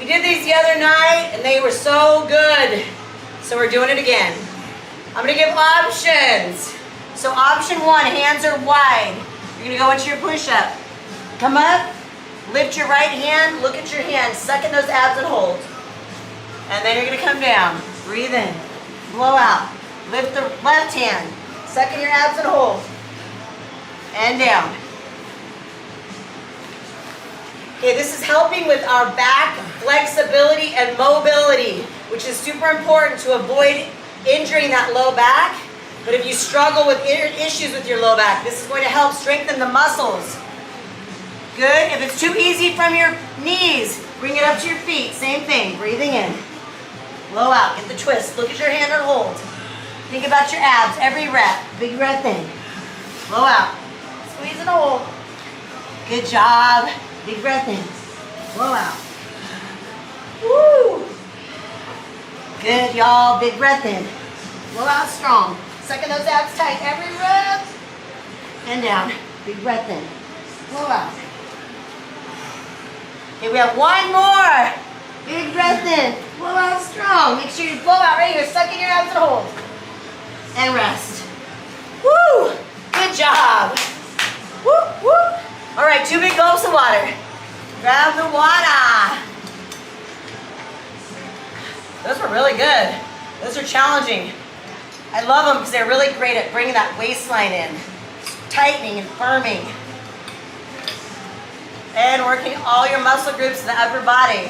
did these the other night and they were so good. So we're doing it again. I'm gonna give options. So option 1, hands are wide. You're gonna go into your push-up. Come up, lift your right hand, look at your hand, suck in those abs and hold. And then you're gonna come down, breathe in, blow out. Lift the left hand, suck in your abs and hold. And down. Okay, this is helping with our back flexibility and mobility, which is super important to avoid injuring that low back. But if you struggle with issues with your low back, this is going to help strengthen the muscles. Good. If it's too easy from your knees, bring it up to your feet. Same thing. Breathing in. Blow out. Get the twist. Look at your hand and hold. Think about your abs. Every rep. Big breath in. Blow out. Squeeze and hold. Good job. Big breath in. Blow out. Woo! Good, y'all. Big breath in. Blow out strong. Sucking those abs tight. Every rep. And down. Big breath in. Blow out. Okay, we have one more. Big breath in. Blow out strong. Make sure you blow out right here. Suck in your abs and hold. And rest. Woo! Good job. Woo, woo. All right, 2 big gulps of water. Grab the water. Those were really good. Those are challenging. I love them because they're really great at bringing that waistline in, tightening and firming, and working all your muscle groups in the upper body.